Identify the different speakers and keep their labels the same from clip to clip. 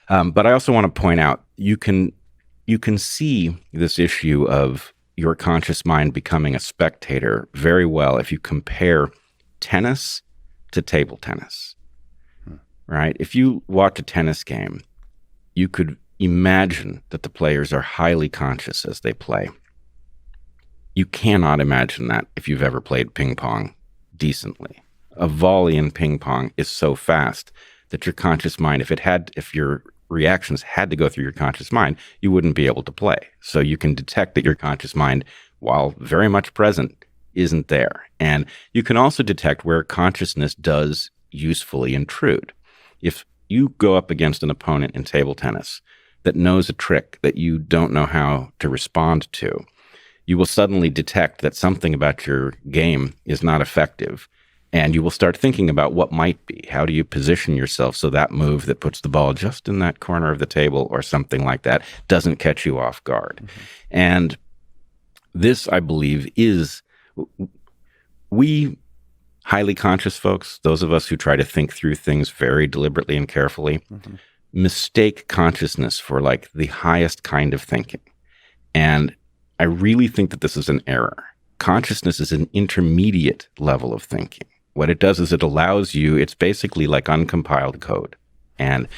Speaker 1: But I also want to point out, you can see this issue of your conscious mind becoming a spectator very well if you compare tennis to table tennis, right? If you watch a tennis game, you could imagine that the players are highly conscious as they play. You cannot imagine that if you've ever played ping pong decently. A volley in ping pong is so fast that your conscious mind, if your reactions had to go through your conscious mind, you wouldn't be able to play. So you can detect that your conscious mind, while very much present, isn't there. And you can also detect where consciousness does usefully intrude. If you go up against an opponent in table tennis that knows a trick that you don't know how to respond to, you will suddenly detect that something about your game is not effective. And you will start thinking about what might be. How do you position yourself so that move that puts the ball just in that corner of the table or something like that doesn't catch you off guard? Mm-hmm. And this, I believe, we highly conscious folks, those of us who try to think through things very deliberately and carefully, mm-hmm. mistake consciousness for like the highest kind of thinking. And I really think that this is an error. Consciousness is an intermediate level of thinking. What it does is it allows you, it's basically like uncompiled code. And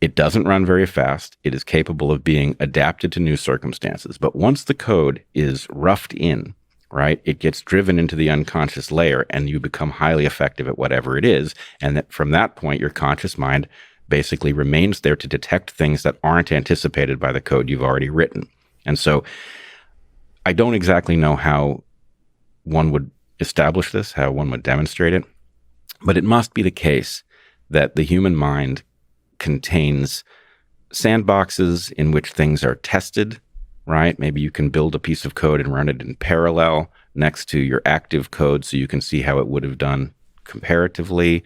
Speaker 1: it doesn't run very fast. It is capable of being adapted to new circumstances. But once the code is roughed in, right, it gets driven into the unconscious layer and you become highly effective at whatever it is. And that from that point, your conscious mind basically remains there to detect things that aren't anticipated by the code you've already written. And so I don't exactly know how one would establish this, how one would demonstrate it, but it must be the case that the human mind contains sandboxes in which things are tested, right? Maybe you can build a piece of code and run it in parallel next to your active code so you can see how it would have done comparatively.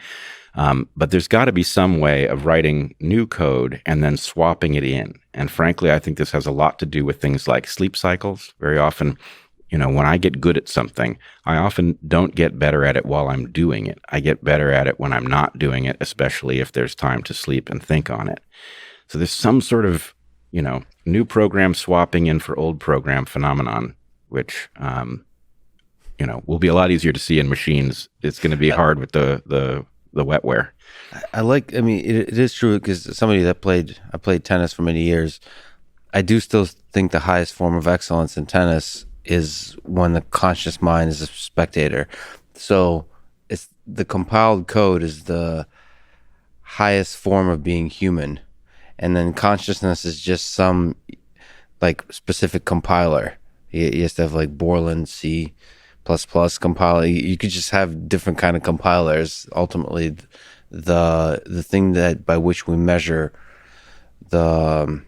Speaker 1: But there's got to be some way of writing new code and then swapping it in. And frankly, I think this has a lot to do with things like sleep cycles. Very often, when I get good at something, I often don't get better at it while I'm doing it. I get better at it when I'm not doing it, especially if there's time to sleep and think on it. So there's some sort of, new program swapping in for old program phenomenon, which, will be a lot easier to see in machines. It's going to be hard with the wetware.
Speaker 2: It is true because somebody I played tennis for many years. I do still think the highest form of excellence in tennis is when the conscious mind is a spectator. So it's the compiled code is the highest form of being human. And then consciousness is just some like specific compiler. You have to have like Borland C++ compiler. You could just have different kind of compilers. Ultimately, the thing that by which we measure the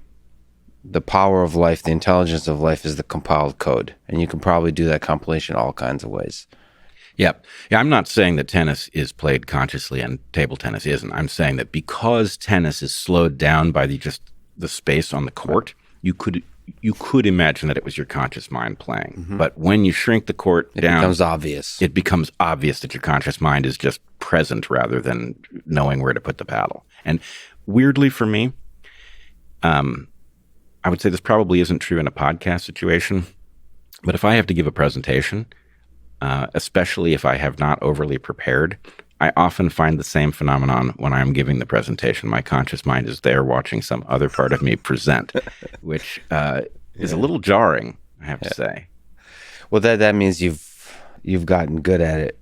Speaker 2: power of life, the intelligence of life is the compiled code. And you can probably do that compilation all kinds of ways.
Speaker 1: Yeah, I'm not saying that tennis is played consciously and table tennis isn't. I'm saying that because tennis is slowed down by the space on the court, you could imagine that it was your conscious mind playing. Mm-hmm. But when you shrink the court down, it becomes obvious that your conscious mind is just present rather than knowing where to put the paddle. And weirdly for me, I would say this probably isn't true in a podcast situation, but if I have to give a presentation, especially if I have not overly prepared, I often find the same phenomenon when I'm giving the presentation. My conscious mind is there watching some other part of me present, which is a little jarring, I have to say.
Speaker 2: Well, that means you've gotten good at it.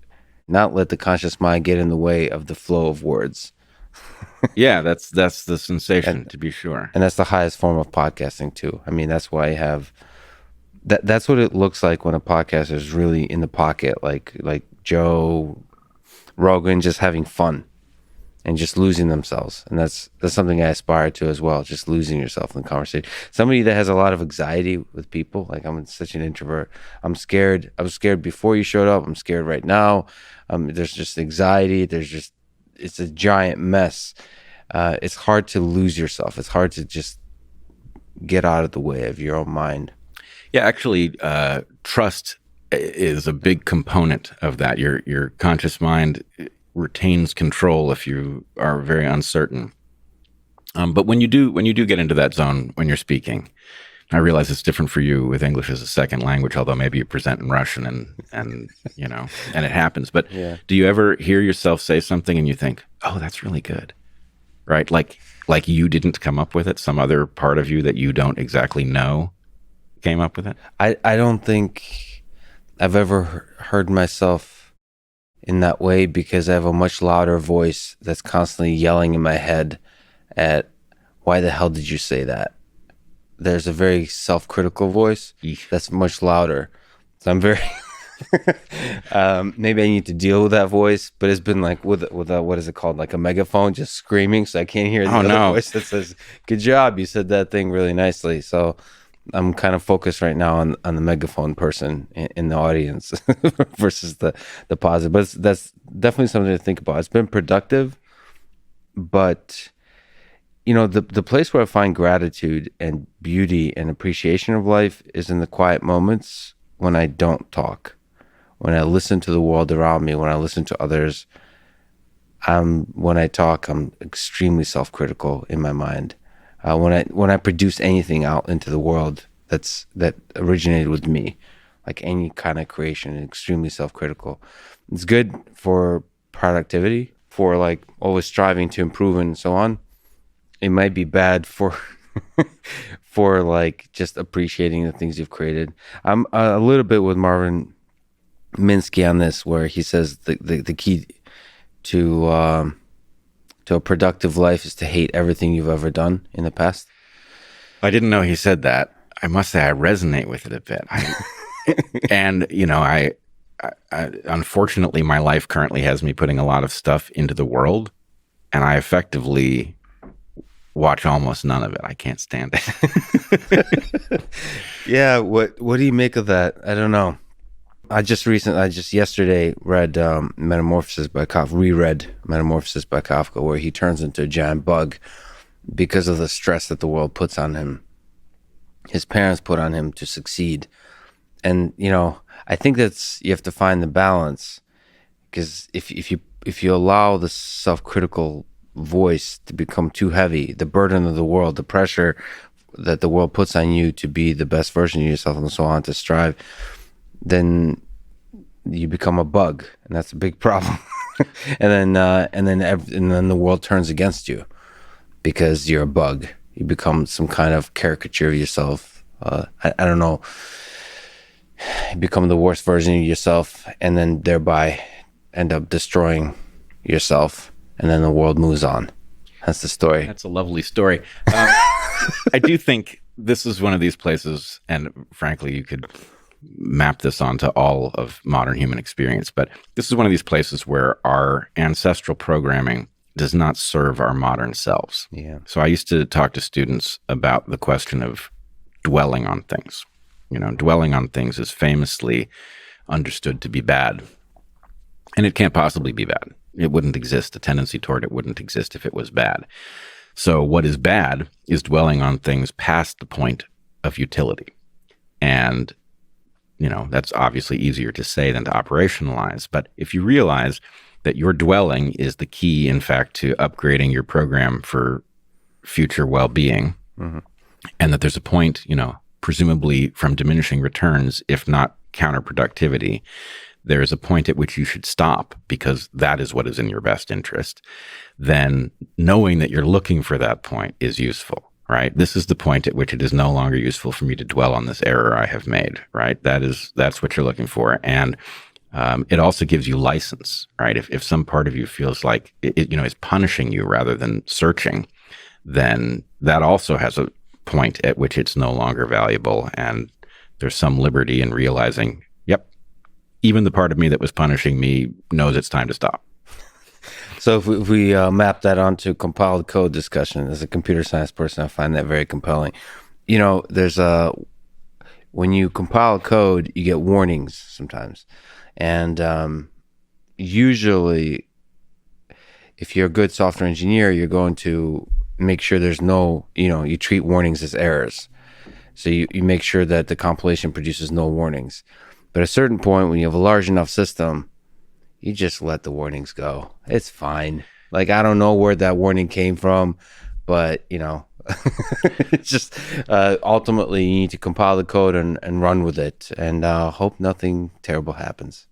Speaker 2: Not let the conscious mind get in the way of the flow of words.
Speaker 1: Yeah, that's the sensation, to be sure.
Speaker 2: And that's the highest form of podcasting too. I mean, that's why I have that's what it looks like when a podcaster is really in the pocket, like Joe Rogan, just having fun and just losing themselves. And that's something I aspire to as well, just losing yourself in the conversation. Somebody that has a lot of anxiety with people, like I'm such an introvert. I'm scared. I was scared before you showed up. I'm scared right now. There's just anxiety. It's a giant mess. It's hard to lose yourself. It's hard to just get out of the way of your own mind.
Speaker 1: Yeah, actually, trust is a big component of that. Your conscious mind retains control if you are very uncertain. But when you do get into that zone when you're speaking, I realize it's different for you with English as a second language, although maybe you present in Russian and and it happens. But
Speaker 2: Yeah.
Speaker 1: do you ever hear yourself say something and you think, oh, that's really good, right? Like you didn't come up with it, some other part of you that you don't exactly know came up with it?
Speaker 2: I don't think I've ever heard myself in that way because I have a much louder voice that's constantly yelling in my head at why the hell did you say that? There's a very self-critical voice that's much louder. So I'm very maybe I need to deal with that voice, but it's been like with what is it called, like a megaphone, just screaming, so I can't hear the other voice that says, "Good job, you said that thing really nicely." So I'm kind of focused right now on the megaphone person in the audience versus the positive. But that's definitely something to think about. It's been productive, but the place where I find gratitude and beauty and appreciation of life is in the quiet moments when I don't talk, when I listen to the world around me, when I listen to others. When I talk, I'm extremely self-critical in my mind. When I produce anything out into the world that originated with me, like any kind of creation, extremely self-critical. It's good for productivity, for like always striving to improve and so on. It might be bad for for like just appreciating the things you've created. I'm a little bit with Marvin Minsky on this, where he says the key to a productive life is to hate everything you've ever done in the past.
Speaker 1: I didn't know he said that. I must say I resonate with it a bit. And I unfortunately, my life currently has me putting a lot of stuff into the world, and I effectively watch almost none of it. I can't stand it.
Speaker 2: Yeah, what do you make of that? I don't know. I just yesterday read reread Metamorphosis by Kafka, where he turns into a giant bug because of the stress that the world puts on him. His parents put on him to succeed. And, I think you have to find the balance, because if you allow the self-critical voice to become too heavy, the burden of the world, the pressure that the world puts on you to be the best version of yourself and so on, to strive, then you become a bug, and that's a big problem. and then the world turns against you because you're a bug. You become some kind of caricature of yourself. I don't know. You become the worst version of yourself, and then thereby end up destroying yourself, and then the world moves on. That's the story.
Speaker 1: That's a lovely story. I do think this is one of these places, and frankly, you could map this onto all of modern human experience, but this is one of these places where our ancestral programming does not serve our modern selves.
Speaker 2: Yeah.
Speaker 1: So I used to talk to students about the question of dwelling on things. Dwelling on things is famously understood to be bad, and it can't possibly be bad. It wouldn't exist. A tendency toward it wouldn't exist if it was bad. So what is bad is dwelling on things past the point of utility. And that's obviously easier to say than to operationalize. But if you realize that your dwelling is the key, in fact, to upgrading your program for future well-being, mm-hmm. and that there's a point, presumably from diminishing returns, if not counterproductivity, there is a point at which you should stop because that is what is in your best interest, then knowing that you're looking for that point is useful. Right? This is the point at which it is no longer useful for me to dwell on this error I have made, right? That's what you're looking for. And it also gives you license, right? If some part of you feels like it is punishing you rather than searching, then that also has a point at which it's no longer valuable. And there's some liberty in realizing, yep, even the part of me that was punishing me knows it's time to stop.
Speaker 2: So if we map that onto compiled code discussion, as a computer science person, I find that very compelling. There's when you compile code, you get warnings sometimes. And usually, if you're a good software engineer, you're going to make sure there's no, you treat warnings as errors. So you make sure that the compilation produces no warnings. But at a certain point, when you have a large enough system, you just let the warnings go. It's fine. Like, I don't know where that warning came from, but it's just ultimately you need to compile the code and run with it and hope nothing terrible happens.